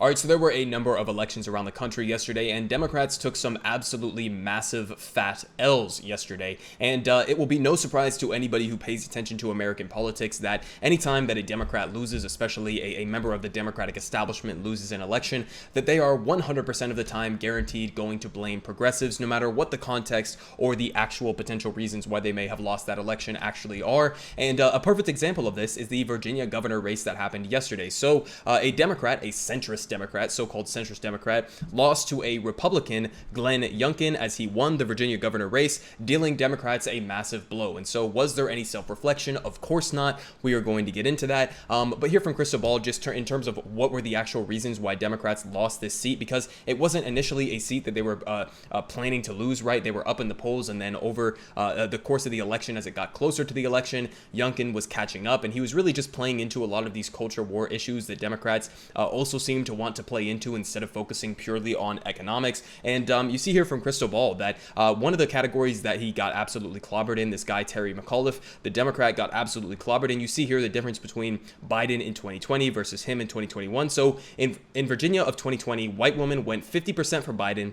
All right, so there were a number of elections around the country yesterday, and Democrats took some absolutely massive fat L's yesterday. And it will be no surprise to anybody who pays attention to American politics that anytime that a Democrat loses, especially a member of the Democratic establishment loses an election, that they are 100% of the time guaranteed going to blame progressives, no matter what the context or the actual potential reasons why they may have lost that election actually are. And a perfect example of this is the Virginia governor race that happened yesterday. So a Democrat, a centrist Democrat, so-called centrist Democrat, lost to a Republican, Glenn Youngkin, as he won the Virginia governor race, dealing Democrats a massive blow. And so was there any self-reflection? Of course not. We are going to get into that. But here from Crystal Ball, just in terms of what were the actual reasons why Democrats lost this seat, because it wasn't initially a seat that they were planning to lose, right? They were up in the polls, and then over the course of the election, as it got closer to the election, Youngkin was catching up, and he was really just playing into a lot of these culture war issues that Democrats also seem to want to play into instead of focusing purely on economics. And you see here from Crystal Ball that one of the categories that he got absolutely clobbered in, this guy Terry McAuliffe, the Democrat, got absolutely clobbered. And you see here the difference between Biden in 2020 versus him in 2021. So in Virginia of 2020, white women went 50% for Biden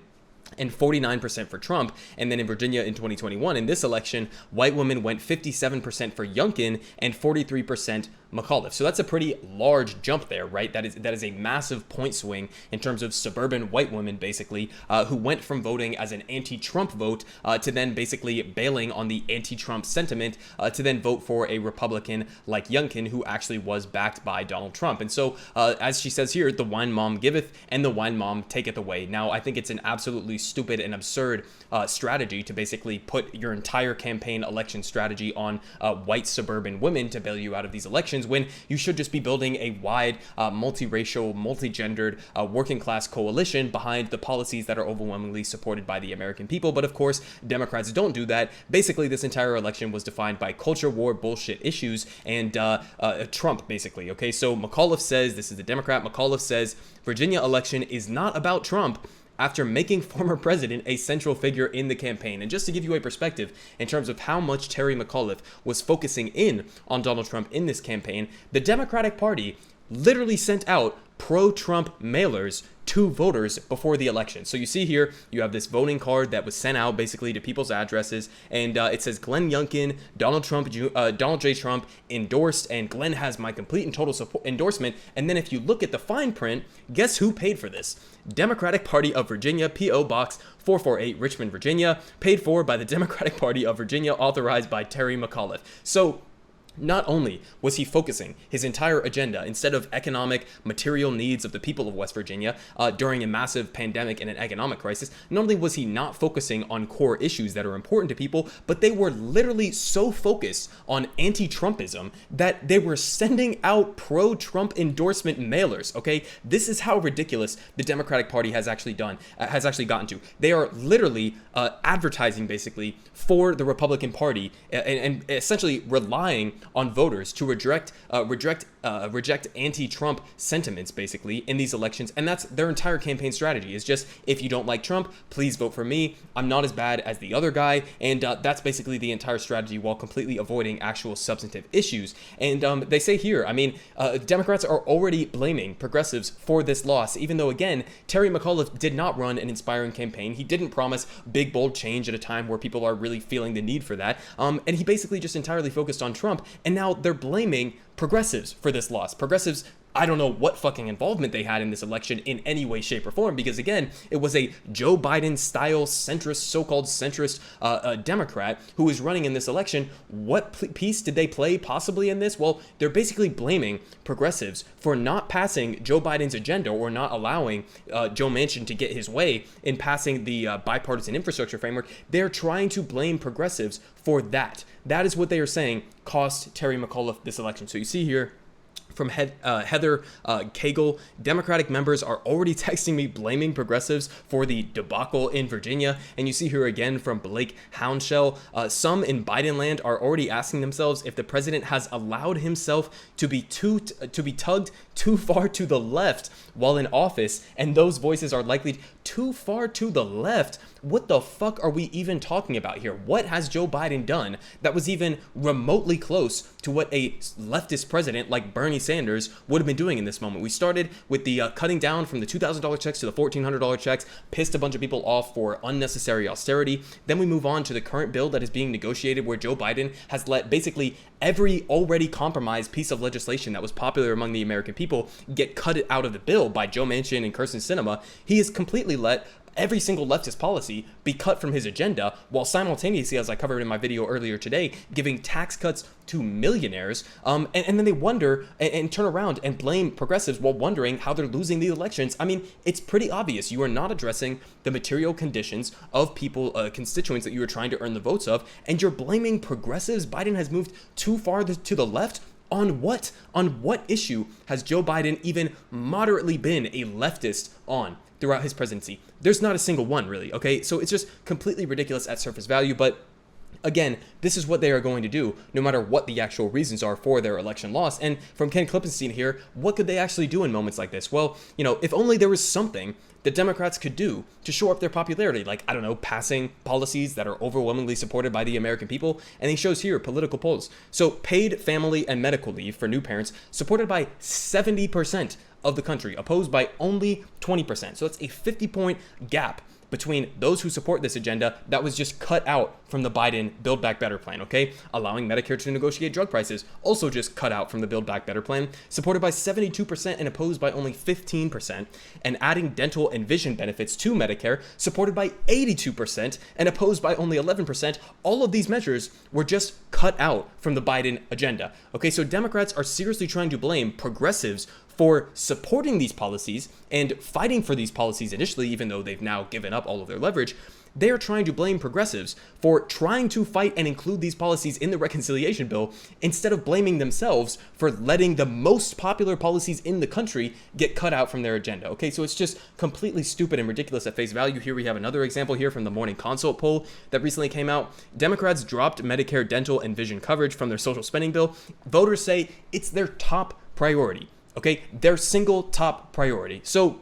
and 49% for Trump. And then in Virginia in 2021, in this election, white women went 57% for Youngkin and 43% McAuliffe. So that's a pretty large jump there, right? That is a massive point swing in terms of suburban white women, basically, who went from voting as an anti-Trump vote to then basically bailing on the anti-Trump sentiment to then vote for a Republican like Youngkin, who actually was backed by Donald Trump. And so, as she says here, the wine mom giveth and the wine mom taketh away. Now, I think it's an absolutely stupid and absurd strategy to basically put your entire campaign election strategy on white suburban women to bail you out of these elections, when you should just be building a wide, multiracial, multigendered, working class coalition behind the policies that are overwhelmingly supported by the American people. But of course, Democrats don't do that. Basically, this entire election was defined by culture war bullshit issues and Trump, basically. Okay, so McAuliffe says, this is the Democrat, McAuliffe says, Virginia election is not about Trump, after making former president a central figure in the campaign. And just to give you a perspective in terms of how much Terry McAuliffe was focusing in on Donald Trump in this campaign, the Democratic Party literally sent out pro-Trump mailers to voters before the election. So you see here, you have this voting card that was sent out basically to people's addresses, and it says Glenn Youngkin, Donald J. Trump endorsed, and Glenn has my complete and total support endorsement. And then if you look at the fine print, guess who paid for this? Democratic Party of Virginia, P.O. Box 448, Richmond, Virginia, paid for by the Democratic Party of Virginia, authorized by Terry McAuliffe. So not only was he focusing his entire agenda instead of economic, material needs of the people of West Virginia during a massive pandemic and an economic crisis, not only was he not focusing on core issues that are important to people, but they were literally so focused on anti-Trumpism that they were sending out pro-Trump endorsement mailers, okay? This is how ridiculous the Democratic Party has actually gotten to. They are literally advertising, basically, for the Republican Party and essentially relying on voters to reject anti-Trump sentiments, basically, in these elections. And that's their entire campaign strategy, is just, if you don't like Trump, please vote for me. I'm not as bad as the other guy. And that's basically the entire strategy, while completely avoiding actual substantive issues. And they say here, I mean, Democrats are already blaming progressives for this loss, even though, again, Terry McAuliffe did not run an inspiring campaign. He didn't promise big, bold change at a time where people are really feeling the need for that. And he basically just entirely focused on Trump. And now they're blaming progressives for this loss. Progressives, I don't know what fucking involvement they had in this election in any way, shape, or form, because again, it was a Joe Biden style centrist, so-called centrist Democrat who was running in this election. What piece did they play possibly in this? Well, they're basically blaming progressives for not passing Joe Biden's agenda, or not allowing Joe Manchin to get his way in passing the bipartisan infrastructure framework. They're trying to blame progressives for that. That is what they are saying cost Terry McAuliffe this election. So you see here, from Heather Cagle, Democratic members are already texting me blaming progressives for the debacle in Virginia. And you see here again from Blake Hounshell, some in Biden land are already asking themselves if the president has allowed himself to be tugged too far to the left while in office, and those voices are likely too far to the left. What the fuck are we even talking about here? What has Joe Biden done that was even remotely close to what a leftist president like Bernie Sanders would have been doing in this moment. We started with the cutting down from the $2,000 checks to the $1,400 checks, pissed a bunch of people off for unnecessary austerity. Then we move on to the current bill that is being negotiated, where Joe Biden has let basically every already compromised piece of legislation that was popular among the American people get cut out of the bill by Joe Manchin and Kyrsten Sinema. He has completely let every single leftist policy be cut from his agenda, while simultaneously, as I covered in my video earlier today, giving tax cuts to millionaires. And then they wonder and turn around and blame progressives while wondering how they're losing the elections. I mean, it's pretty obvious. You are not addressing the material conditions of people, constituents that you are trying to earn the votes of, and you're blaming progressives. Biden has moved too far to the left. On what? On what issue has Joe Biden even moderately been a leftist on throughout his presidency? There's not a single one, really, okay? So it's just completely ridiculous at surface value, but again, this is what they are going to do, no matter what the actual reasons are for their election loss. And from Ken Klippenstein here, what could they actually do in moments like this? Well, if only there was something that Democrats could do to shore up their popularity, like, I don't know, passing policies that are overwhelmingly supported by the American people. And he shows here political polls. So paid family and medical leave for new parents, supported by 70% of the country, opposed by only 20%. So it's a 50-point gap between those who support this agenda that was just cut out from the Biden Build Back Better plan, okay? Allowing Medicare to negotiate drug prices, also just cut out from the Build Back Better plan, supported by 72% and opposed by only 15%, and adding dental and vision benefits to Medicare, supported by 82% and opposed by only 11%. All of these measures were just cut out from the Biden agenda, okay? So Democrats are seriously trying to blame progressives for supporting these policies and fighting for these policies initially, even though they've now given up all of their leverage. They are trying to blame progressives for trying to fight and include these policies in the reconciliation bill, instead of blaming themselves for letting the most popular policies in the country get cut out from their agenda. Okay, so it's just completely stupid and ridiculous at face value. Here we have another example here from the Morning Consult poll that recently came out. Democrats dropped Medicare dental and vision coverage from their social spending bill. Voters say it's their top priority. Okay, their single top priority. So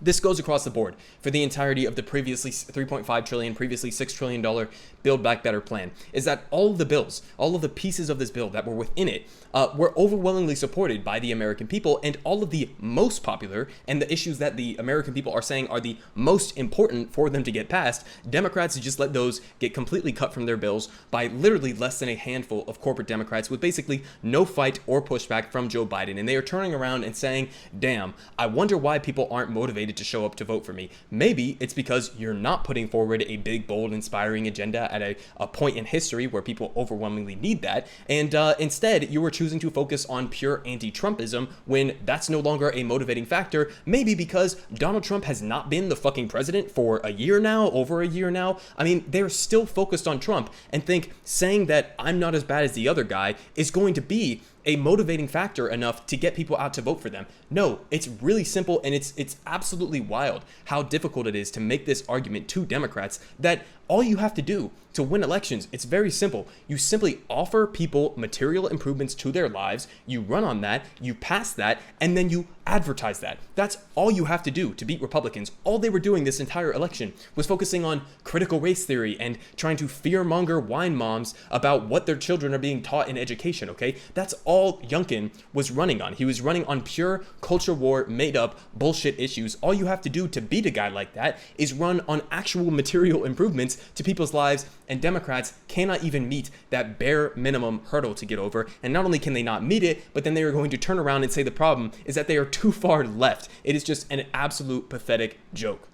this goes across the board for the entirety of the previously $3.5 trillion, previously $6 trillion Build Back Better plan, is that all of the bills, all of the pieces of this bill that were within it were overwhelmingly supported by the American people, and all of the most popular and the issues that the American people are saying are the most important for them to get passed, Democrats just let those get completely cut from their bills by literally less than a handful of corporate Democrats, with basically no fight or pushback from Joe Biden. And they are turning around and saying, damn, I wonder why people aren't motivated to show up to vote for me. Maybe it's because you're not putting forward a big, bold, inspiring agenda at a point in history where people overwhelmingly need that, and instead you were choosing to focus on pure anti-Trumpism when that's no longer a motivating factor. Maybe because Donald Trump has not been the fucking president for a year now, over a year now. I mean, they're still focused on Trump and think saying that I'm not as bad as the other guy is going to be a motivating factor enough to get people out to vote for them. No, it's really simple, and it's absolutely wild how difficult it is to make this argument to Democrats that all you have to do to win elections, it's very simple. You simply offer people material improvements to their lives, you run on that, you pass that, and then you advertise that. That's all you have to do to beat Republicans. All they were doing this entire election was focusing on critical race theory and trying to fearmonger wine moms about what their children are being taught in education, okay? That's all Youngkin was running on. He was running on pure culture war, made up bullshit issues. All you have to do to beat a guy like that is run on actual material improvements to people's lives, and Democrats cannot even meet that bare minimum hurdle to get over. And not only can they not meet it, but then they are going to turn around and say the problem is that they are too far left. It is just an absolute pathetic joke.